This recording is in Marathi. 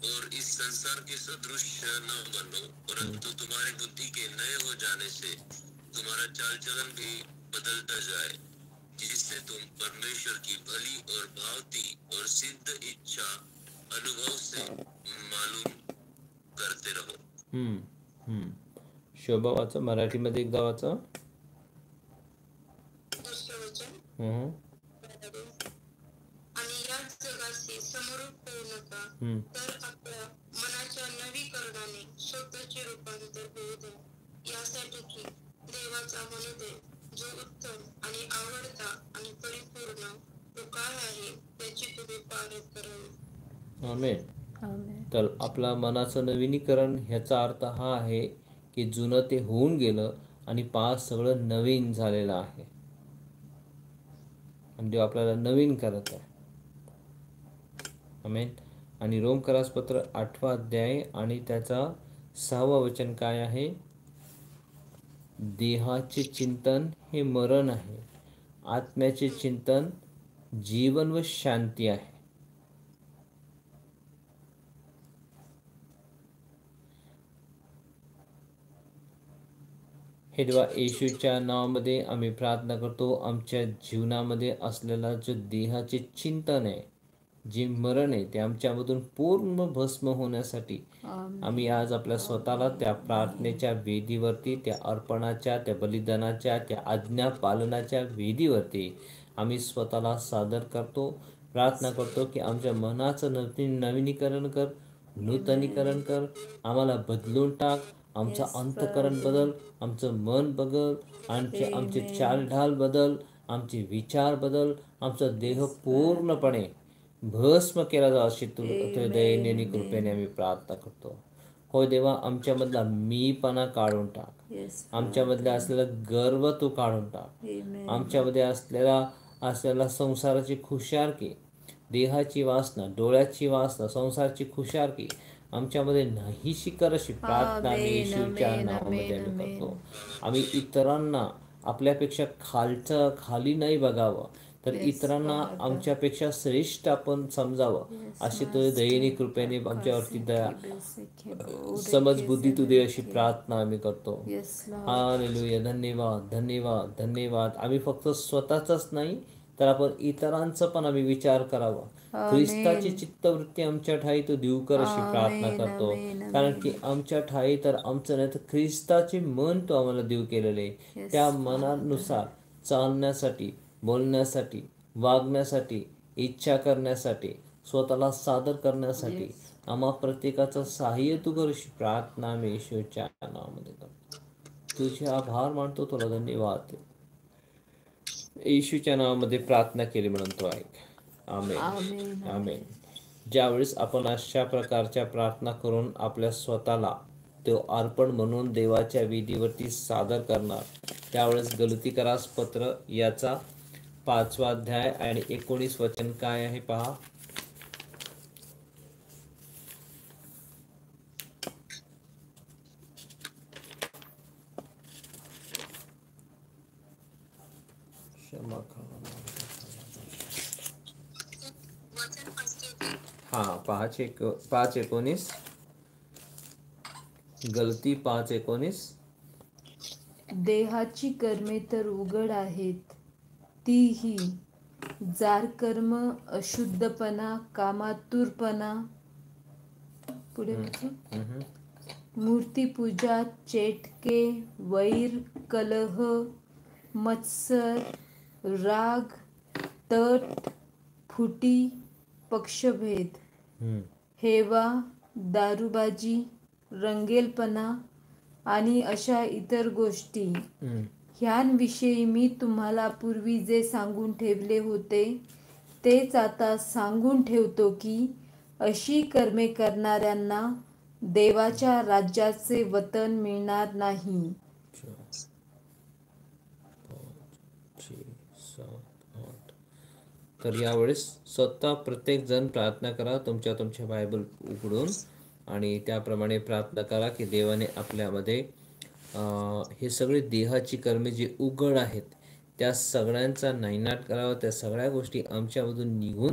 और इस संसार के सदृश न बनो, परंतु तुम्हारी बुद्धि के नए हो जाने से तुम्हारा चाल चलन भी बदलता जाए, जिससे तुम परमेश्वर की भली और भावती और सिद्ध इच्छा अनुभव से मालूम करते रहो। शोभा वाचा, मराठीमध्ये एकदा वाचा. आणि याच जगाशी समरूप होऊ नका, तर आपल्या मनाच्या नवीकरणाने स्वतःचे रूपांतर होऊ द्या, यासाठी की देवाचा मनोदय जो उत्तम आणि आवडता आणि परिपूर्ण तो काय आहे त्याची तुम्ही पारख करावी. आमेन. तर आपला मनाचं नवीनीकरण ह्याचा अर्थ हा आहे की जुनं ते होऊन गेलं आणि पाच सगळं नवीन झालेलं आहे आणि देव आपल्याला नवीन करत आहे. आमेन. आणि रोमकरास पत्र 8वा अध्याय आणि त्याचा 6वा वचन काय आहे? देहाचे चिंतन हे मरण आहे, आत्म्याचे चिंतन जीवन व शांती आहे. हे देवा, येशूच्या नावामध्ये आम्ही प्रार्थना करतो. आमच्या जीवनामध्ये असलेला जो देहाचे चिंतन आहे, जे मरण आहे, ते आमच्यामधून पूर्ण भस्म होण्यासाठी आम्ही आज आपल्या स्वतःला त्या प्रार्थनेच्या वेदीवरती, त्या अर्पणाच्या, त्या बलिदानाच्या, त्या आज्ञा पालनाच्या वेदीवरती आम्ही स्वतःला सादर करतो. प्रार्थना करतो की आमच्या मनाचं नवीनीकरण कर, नूतनीकरण कर, आम्हाला बदलून टाक. आमचं अंतःकरण बदल, आमचं मन बदल, आमचे चालढाल बदल, आमचे विचार बदल, आमचा देह पूर्णपणे भस्म केला जावा अशी तुझ्या दयेने कृपेने आम्ही प्रार्थना करतो. हो देवा, आमच्यामधला मीपणा काढून टाक, आमच्यामधला असलेला गर्व तू काढून टाक, आमच्यामध्ये असलेला संसाराची खुशारकी, देहाची वासना, डोळ्याची वासना, संसाराची खुशारकी आमच्यामध्ये नाहीशी कर अशी प्रार्थना आम्ही येशूच्या नावामध्ये आम्ही करतो. आम्ही इतरांना आपल्यापेक्षा खाली नाही बघावं, तर इतरांना आमच्यापेक्षा श्रेष्ठ आपण समजावं अशी तुझ्या दयेने कृपेने आमच्यावरती समज बुद्धी तू दे अशी प्रार्थना आम्ही करतो. हालेलुया. धन्यवाद, धन्यवाद, धन्यवाद. आम्ही फक्त स्वतःचाच नाही तर आपण इतरांचा पण आम्ही विचार करावा. ख्रिस्ताची चित्तवृत्ती आमच्या ठाई तो देऊ कर अशी प्रार्थना करतो. कारण की आमच्या ठाई तर आमचं नाही तर ख्रिस्ताचे मन तो आम्हाला देऊ केलेले, त्या मनानुसार चालण्यासाठी, बोलण्यासाठी, वागण्यासाठी, इच्छा करण्यासाठी, स्वतःला सादर करण्यासाठी आम्हा प्रत्येकाचं सहाय्य तू कर अशी प्रार्थना आम्ही येशूच्या नावामध्ये करतो. तुझे आभार मानतो, तुला धन्यवाद. येशूच्या नावामध्ये प्रार्थना केली म्हणून तो ऐक. आमेन, आमेन. ज्यावेळेस आपण अशा प्रकारच्या प्रार्थना करून आपल्या स्वतःला तो अर्पण म्हणून देवाच्या वेदीवरती सादर करणार, त्यावेळेस गलतीकरास पत्र याचा 5वा अध्याय आणि 19 वचन काय आहे पहा. हा 5:19 गलती 5:19. देहाची कर्मे तर उघड आहेत, तीही जारकर्म, अशुद्धपणा, कामातुरपणा, पुढे मूर्तिपूजा, चेटके, वैर, कलह, मत्सर, राग, तट, फुटी, पक्षभेद, हेवा, दारूबाजी, रंगेलपणा आणि अशा इतर गोष्टी, ह्यांविषयी मी तुम्हाला पूर्वी जे सांगून ठेवले होते तेच आता सांगून ठेवतो की अशी कर्मे करणाऱ्यांना देवाच्या राज्याचे वतन मिळणार नाही. 5:6-8. तर यावेळेस स्वतः प्रत्येक जण प्रार्थना करा, तुमच्या बायबल उघडून, आणि त्याप्रमाणे प्रार्थना करा की देवाने आपल्यामध्ये हे सगळे देहाची कर्मे जे उघड आहेत त्या सगळ्यांचा नायनाट करावा, त्या सगळ्या गोष्टी आमच्यामधून निघून